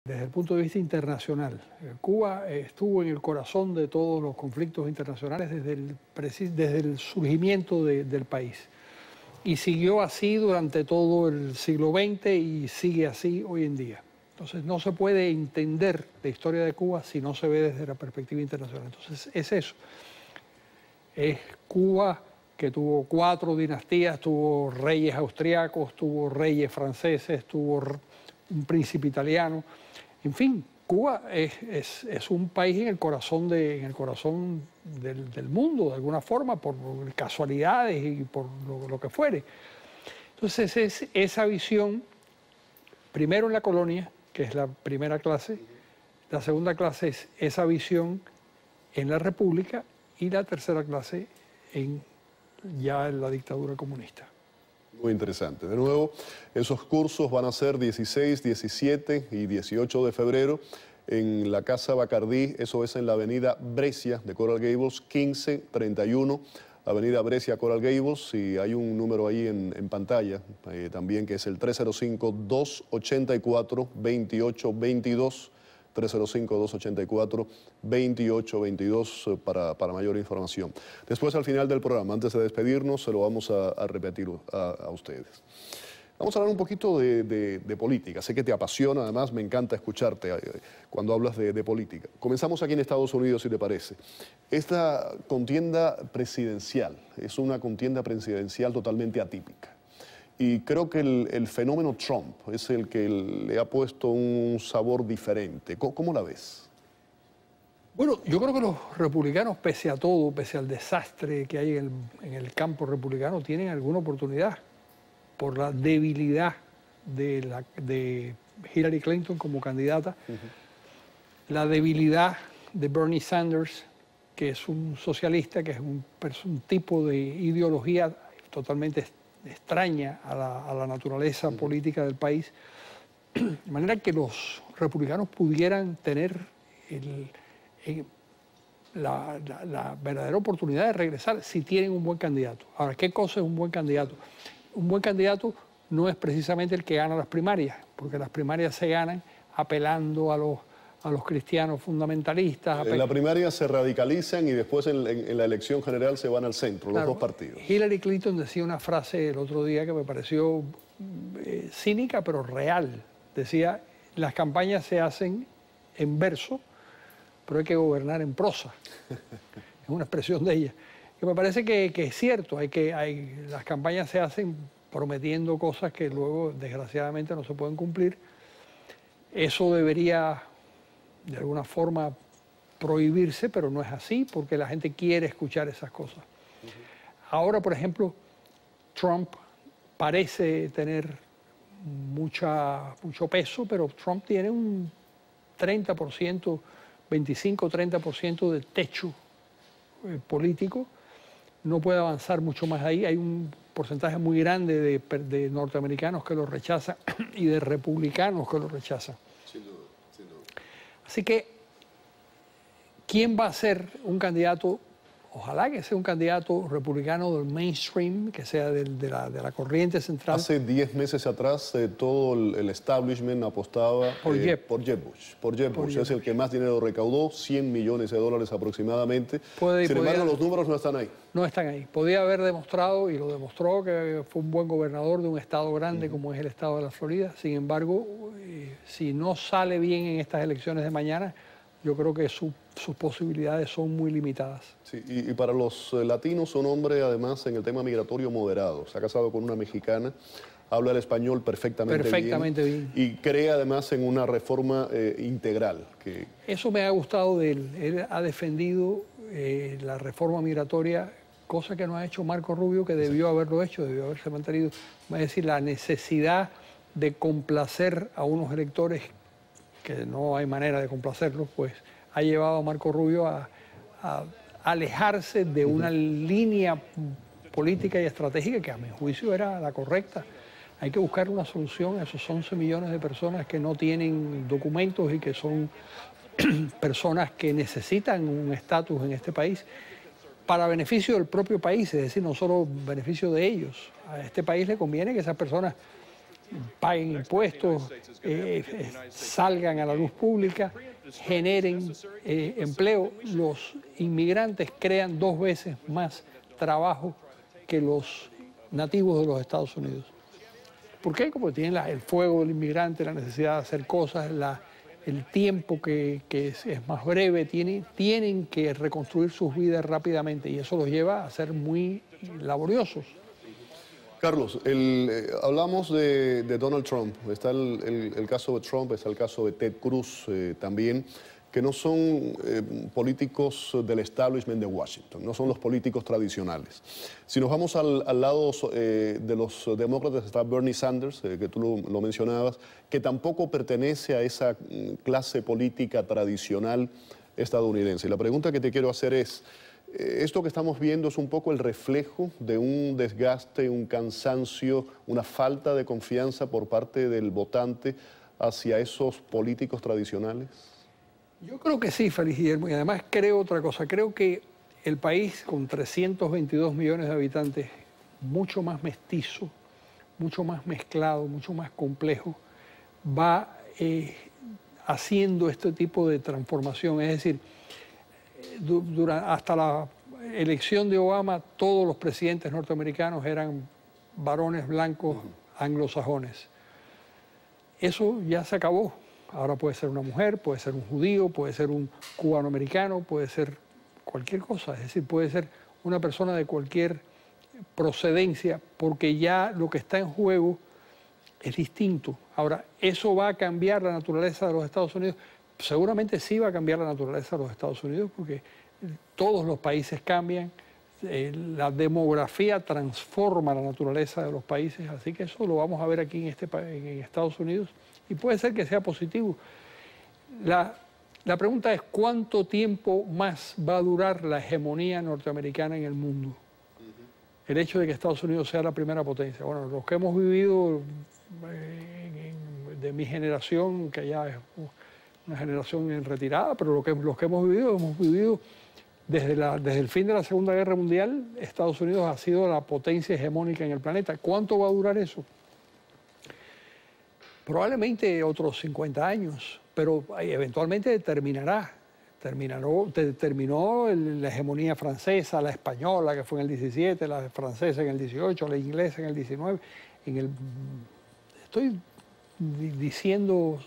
Desde el punto de vista internacional, Cuba estuvo en el corazón de todos los conflictos internacionales desde el surgimiento del país. Y siguió así durante todo el siglo XX y sigue así hoy en día. Entonces no se puede entender la historia de Cuba si no se ve desde la perspectiva internacional. Entonces es eso. Es Cuba que tuvo 4 dinastías, tuvo reyes austriacos, tuvo reyes franceses, tuvo un príncipe italiano. En fin, Cuba es un país en el corazón, del mundo, de alguna forma, por casualidades y por lo que fuere. Entonces es esa visión, primero en la colonia, que es la primera clase, la segunda clase es esa visión en la república y la tercera clase ya en la dictadura comunista. Muy interesante. De nuevo, esos cursos van a ser 16, 17 y 18 de febrero en la Casa Bacardí, eso es en la avenida Brescia de Coral Gables, 1531, avenida Brescia, Coral Gables, y hay un número ahí en pantalla también que es el 305-284-2822, 305-284-2822 para mayor información. Después, al final del programa, antes de despedirnos, se lo vamos a repetir a ustedes. Vamos a hablar un poquito de política. Sé que te apasiona, además me encanta escucharte cuando hablas de política. Comenzamos aquí en Estados Unidos, si te parece. Esta contienda presidencial es una contienda presidencial totalmente atípica. Y creo que el fenómeno Trump es el que le ha puesto un sabor diferente. ¿Cómo la ves? Bueno, yo creo que los republicanos, pese a todo, pese al desastre que hay en el campo republicano, tienen alguna oportunidad por la debilidad de Hillary Clinton como candidata, la debilidad de Bernie Sanders, que es un socialista, que es un tipo de ideología totalmente extraña a la naturaleza política del país, de manera que los republicanos pudieran tener la verdadera oportunidad de regresar si tienen un buen candidato. Ahora, ¿qué cosa es un buen candidato? Un buen candidato no es precisamente el que gana las primarias, porque las primarias se ganan apelando a los cristianos fundamentalistas. En la primaria se radicalizan y después en la elección general se van al centro, claro, los dos partidos. Hillary Clinton decía una frase el otro día que me pareció cínica pero real. Decía, las campañas se hacen en verso, pero hay que gobernar en prosa. Es una expresión de ella. Que me parece que es cierto, las campañas se hacen prometiendo cosas que luego desgraciadamente no se pueden cumplir. Eso debería de alguna forma prohibirse, pero no es así porque la gente quiere escuchar esas cosas. Ahora, por ejemplo, Trump parece tener mucho peso, pero Trump tiene un 30%, 25-30% de techo político. No puede avanzar mucho más ahí. Hay un porcentaje muy grande de norteamericanos que lo rechazan y de republicanos que lo rechazan. Sin duda, sin duda. Así que, ¿quién va a ser un candidato? Ojalá que sea un candidato republicano del mainstream, que sea de la corriente central. Hace 10 meses atrás todo el establishment apostaba por Jeb Bush. Por Jeb Bush. Es el que más dinero recaudó, $100 millones aproximadamente. Sin embargo, los números no están ahí. No están ahí. Podía haber demostrado, y lo demostró, que fue un buen gobernador de un estado grande como es el estado de la Florida. Sin embargo, si no sale bien en estas elecciones de mañana, yo creo que sus posibilidades son muy limitadas. Sí, y para los latinos, un hombre además en el tema migratorio moderado. Se ha casado con una mexicana, habla el español perfectamente bien. Y cree además en una reforma integral. Eso me ha gustado de él. Él ha defendido la reforma migratoria, cosa que no ha hecho Marco Rubio, que debió haberlo hecho, debió haberse mantenido. Es decir, la necesidad de complacer a unos electores que no hay manera de complacerlos, pues ha llevado a Marco Rubio a alejarse de una línea política y estratégica que a mi juicio era la correcta. Hay que buscar una solución a esos 11 millones de personas que no tienen documentos y que son personas que necesitan un estatus en este país para beneficio del propio país, es decir, no solo beneficio de ellos. A este país le conviene que esas personas paguen impuestos, salgan a la luz pública, generen empleo. Los inmigrantes crean 2 veces más trabajo que los nativos de los Estados Unidos. ¿Por qué? Porque tienen el fuego del inmigrante, la necesidad de hacer cosas, el tiempo que es más breve, tienen que reconstruir sus vidas rápidamente y eso los lleva a ser muy laboriosos. Carlos, hablamos de Donald Trump, está el caso de Trump, está el caso de Ted Cruz también, que no son políticos del establishment de Washington, no son los políticos tradicionales. Si nos vamos al lado de los demócratas está Bernie Sanders, que tú lo mencionabas, que tampoco pertenece a esa clase política tradicional estadounidense. Y la pregunta que te quiero hacer es, esto que estamos viendo es un poco el reflejo de un desgaste, un cansancio, una falta de confianza por parte del votante hacia esos políticos tradicionales. Yo creo que sí, Félix Guillermo, y además creo otra cosa. Creo que el país con 322 millones de habitantes, mucho más mestizo, mucho más mezclado, mucho más complejo, va haciendo este tipo de transformación. Es decir, hasta la elección de Obama, todos los presidentes norteamericanos eran varones blancos anglosajones. Eso ya se acabó. Ahora puede ser una mujer, puede ser un judío, puede ser un cubanoamericano, puede ser cualquier cosa. Es decir, puede ser una persona de cualquier procedencia, porque ya lo que está en juego es distinto. Ahora, ¿eso va a cambiar la naturaleza de los Estados Unidos? Seguramente sí va a cambiar la naturaleza de los Estados Unidos, porque todos los países cambian, la demografía transforma la naturaleza de los países, así que eso lo vamos a ver aquí en Estados Unidos. Y puede ser que sea positivo. La pregunta es ¿cuánto tiempo más va a durar la hegemonía norteamericana en el mundo? El hecho de que Estados Unidos sea la primera potencia. Bueno, los que hemos vivido de mi generación, que ya es una generación en retirada, pero los que hemos vivido desde el fin de la Segunda Guerra Mundial, Estados Unidos ha sido la potencia hegemónica en el planeta. ¿Cuánto va a durar eso? Probablemente otros 50 años, pero eventualmente terminó la hegemonía francesa, la española, que fue en el 17, la francesa en el 18, la inglesa en el 19. Estoy diciendo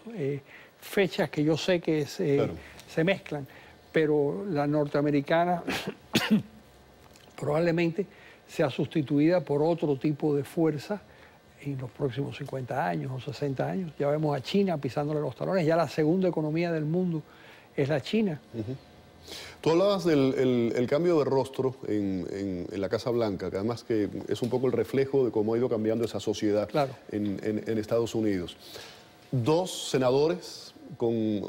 fechas que yo sé que se mezclan, pero la norteamericana probablemente sea sustituida por otro tipo de fuerza en los próximos 50 años o 60 años. Ya vemos a China pisándole los talones, ya la segunda economía del mundo es la China. Tú hablabas del cambio de rostro en la Casa Blanca, que además que es un poco el reflejo de cómo ha ido cambiando esa sociedad en Estados Unidos. 2 senadores con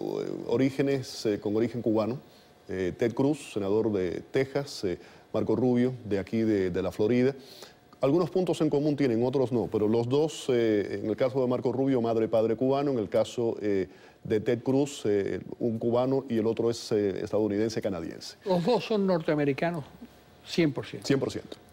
origen cubano, Ted Cruz, senador de Texas, Marco Rubio, de aquí de la Florida. Algunos puntos en común tienen, otros no, pero los dos, en el caso de Marco Rubio, madre y padre cubano, en el caso de Ted Cruz, un cubano y el otro es estadounidense-canadiense. Los dos son norteamericanos 100%.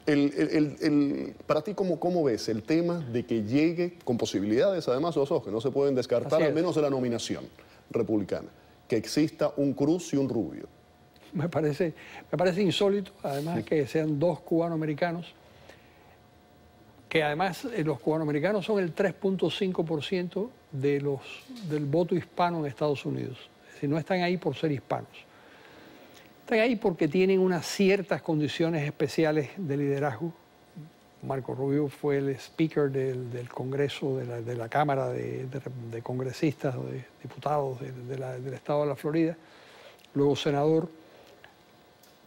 100%. Para ti, ¿cómo ves el tema de que llegue con posibilidades, además los dos que no se pueden descartar, al menos de la nominación republicana, que exista un Cruz y un Rubio? Me parece insólito, además que sean 2 cubanoamericanos, que además los cubanoamericanos son el 3.5% del voto hispano en Estados Unidos. Es decir, no están ahí por ser hispanos. Están ahí porque tienen unas ciertas condiciones especiales de liderazgo. Marco Rubio fue el speaker del Congreso, de la Cámara de Congresistas o de Diputados del Estado de la Florida. Luego senador.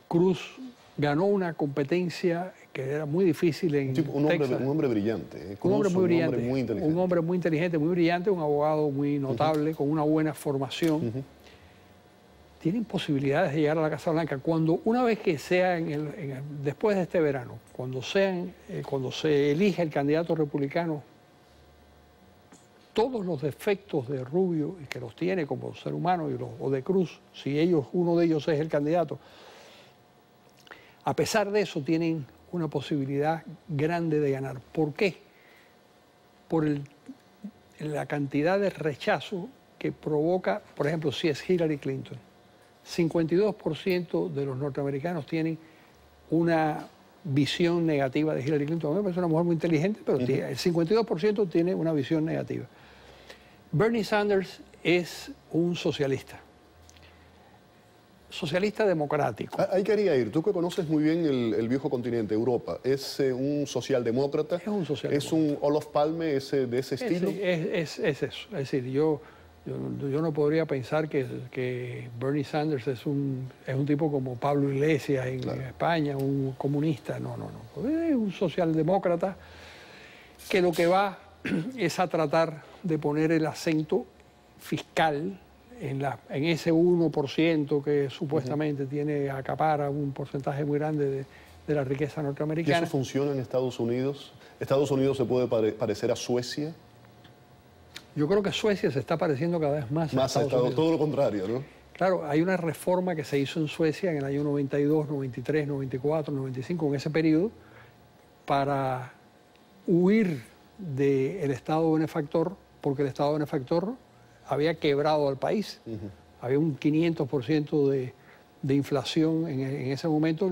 Cruz ganó una competencia que era muy difícil en Texas. Un hombre brillante. Un hombre muy brillante. Muy inteligente. Un hombre muy inteligente, muy brillante, un abogado muy notable, con una buena formación. Tienen posibilidades de llegar a la Casa Blanca. Una vez que sea después de este verano, cuando se elija el candidato republicano, todos los defectos de Rubio, y que los tiene como ser humano, o de Cruz, si uno de ellos es el candidato, a pesar de eso tienen una posibilidad grande de ganar. ¿Por qué? Por el la cantidad de rechazo que provoca, por ejemplo, si es Hillary Clinton. 52% de los norteamericanos tienen una visión negativa de Hillary Clinton. A mí me parece una mujer muy inteligente, pero el 52% tiene una visión negativa. Bernie Sanders es un socialista democrático. Ahí quería ir. Tú que conoces muy bien el viejo continente, Europa, ¿es un socialdemócrata? Es un socialdemócrata. ¿Es un Olof Palme de ese estilo? Es eso. Es decir, yo no podría pensar que Bernie Sanders es un tipo como Pablo Iglesias en España, un comunista. No. Es un socialdemócrata que lo que va es a tratar de poner el acento fiscal en ese 1% que supuestamente acapara un porcentaje muy grande de la riqueza norteamericana. ¿Y eso funciona en Estados Unidos? ¿Estados Unidos se puede parecer a Suecia? Yo creo que Suecia se está pareciendo cada vez más a Estados Unidos. Todo lo contrario, ¿no? Claro, hay una reforma que se hizo en Suecia en el año 92, 93, 94, 95, en ese periodo, para huir del Estado benefactor, porque el Estado benefactor había quebrado al país. Había un 500% de inflación en ese momento.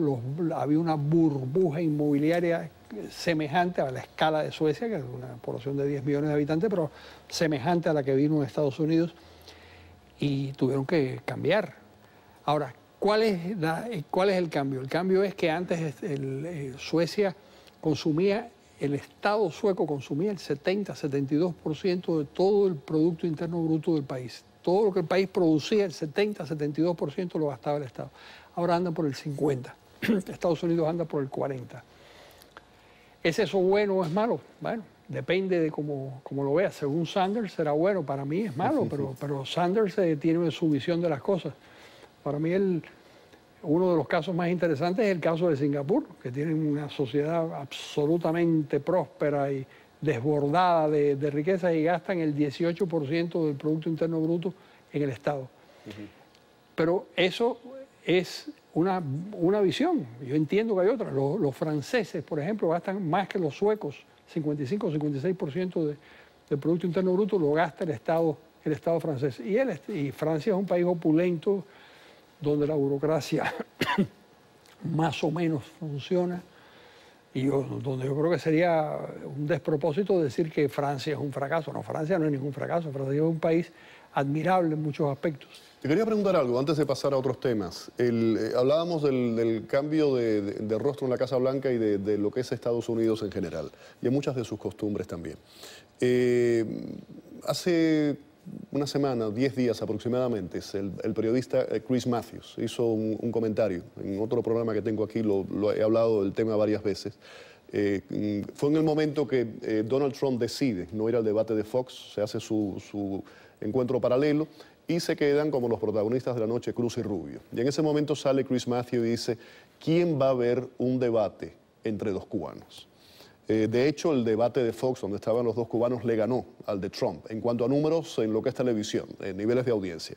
Había una burbuja inmobiliaria semejante a la escala de Suecia, que es una población de 10 millones de habitantes, pero semejante a la que vino en Estados Unidos, y tuvieron que cambiar. Ahora, ¿cuál es el cambio? El cambio es que antes Suecia consumía, el Estado sueco consumía el 70-72% de todo el Producto Interno Bruto del país. Todo lo que el país producía, el 70-72% lo gastaba el Estado. Ahora anda por el 50%. Estados Unidos anda por el 40%. ¿Es eso bueno o es malo? Bueno, depende de cómo lo veas. Según Sanders será bueno, para mí es malo, pero Sanders tiene su visión de las cosas. Para mí uno de los casos más interesantes es el caso de Singapur, que tienen una sociedad absolutamente próspera y desbordada de riqueza y gastan el 18% del Producto Interno Bruto en el Estado. Pero eso es una visión. Yo entiendo que hay otra. Los franceses, por ejemplo, gastan más que los suecos. 55 o 56% del Producto Interno Bruto lo gasta el Estado francés. Y Francia es un país opulento, donde la burocracia más o menos funciona, y donde yo creo que sería un despropósito decir que Francia es un fracaso. No, Francia no es ningún fracaso. Francia es un país admirable en muchos aspectos. Te quería preguntar algo antes de pasar a otros temas. Hablábamos del cambio de rostro en la Casa Blanca y de lo que es Estados Unidos en general, y en muchas de sus costumbres también. Hace una semana, 10 días aproximadamente, el periodista Chris Matthews hizo un comentario en otro programa que tengo aquí, lo he hablado del tema varias veces. Fue en el momento que Donald Trump decide no ir al debate de Fox, se hace su encuentro paralelo y se quedan como los protagonistas de la noche Cruz y Rubio. Y en ese momento sale Chris Matthews y dice, ¿quién va a ver un debate entre dos cubanos? De hecho, el debate de Fox, donde estaban los dos cubanos, le ganó al de Trump en cuanto a números en lo que es televisión, en niveles de audiencia.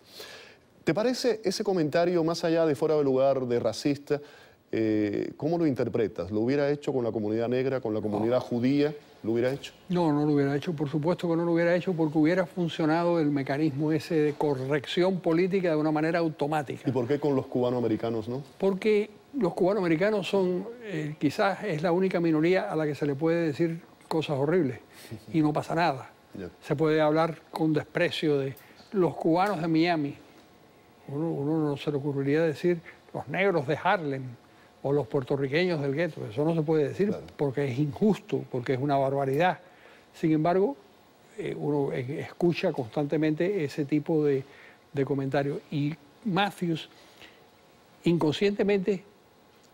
¿Te parece ese comentario, más allá de fuera de lugar, de racista, cómo lo interpretas? ¿Lo hubiera hecho con la comunidad negra, con la comunidad judía? ¿Lo hubiera hecho? No, no lo hubiera hecho. Por supuesto que no lo hubiera hecho, porque hubiera funcionado el mecanismo ese de corrección política de una manera automática. ¿Y por qué con los cubanoamericanos no? Porque los cubanoamericanos son, quizás es la única minoría a la que se le puede decir cosas horribles y no pasa nada. Se puede hablar con desprecio de los cubanos de Miami. Uno no se le ocurriría decir los negros de Harlem o los puertorriqueños del gueto. Eso no se puede decir, claro, porque es injusto, porque es una barbaridad. Sin embargo, uno escucha constantemente ese tipo de comentarios. Y Matthews inconscientemente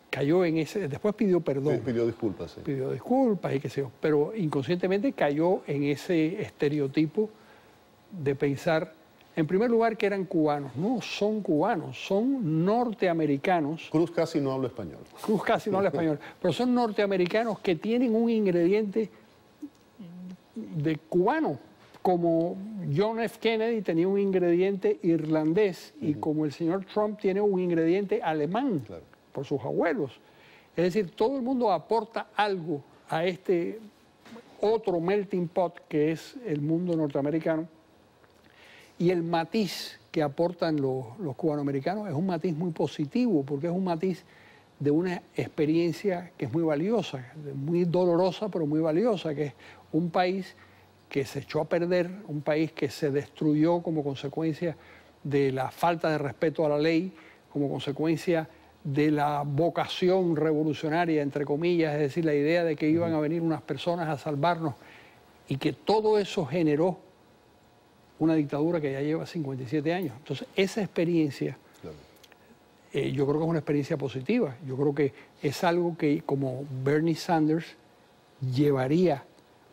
cayó en ese, después pidió perdón. Pidió disculpas. Sí. Pidió disculpas y qué sé yo, pero inconscientemente cayó en ese estereotipo de pensar, en primer lugar, que eran cubanos. No son cubanos, son norteamericanos. Cruz casi no habla español. Cruz casi no habla español, pero son norteamericanos que tienen un ingrediente de cubano, como John F. Kennedy tenía un ingrediente irlandés y como el señor Trump tiene un ingrediente alemán, claro, por sus abuelos. Es decir, todo el mundo aporta algo a este otro melting pot que es el mundo norteamericano, y el matiz que aportan los cubanoamericanos es un matiz muy positivo, porque es un matiz de una experiencia que es muy valiosa, muy dolorosa, pero muy valiosa, que es un país que se echó a perder, un país que se destruyó como consecuencia de la falta de respeto a la ley, como consecuencia de la vocación revolucionaria, entre comillas, es decir, la idea de que iban a venir unas personas a salvarnos, y que todo eso generó una dictadura que ya lleva 57 años. Entonces, esa experiencia, yo creo que es una experiencia positiva. Yo creo que es algo que, como Bernie Sanders, llevaría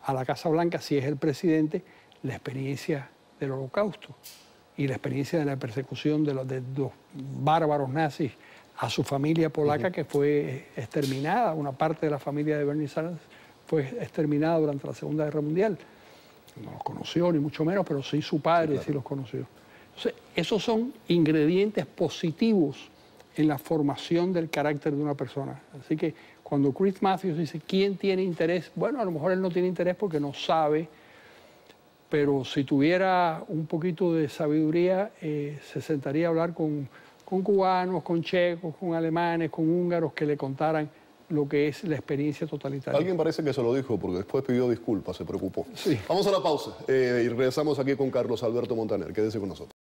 a la Casa Blanca, si es el presidente, la experiencia del Holocausto y la experiencia de la persecución de los bárbaros nazis a su familia polaca, que fue exterminada. Una parte de la familia de Bernie Sanders fue exterminada durante la Segunda Guerra Mundial. No los conoció, ni mucho menos, pero sí su padre, sí, claro, sí los conoció. Entonces, esos son ingredientes positivos en la formación del carácter de una persona. Así que cuando Chris Matthews dice, ¿quién tiene interés? Bueno, a lo mejor él no tiene interés porque no sabe, pero si tuviera un poquito de sabiduría, se sentaría a hablar con cubanos, con checos, con alemanes, con húngaros, que le contaran lo que es la experiencia totalitaria. Alguien parece que se lo dijo, porque después pidió disculpas, se preocupó. Sí. Vamos a la pausa y regresamos aquí con Carlos Alberto Montaner. Quédese con nosotros.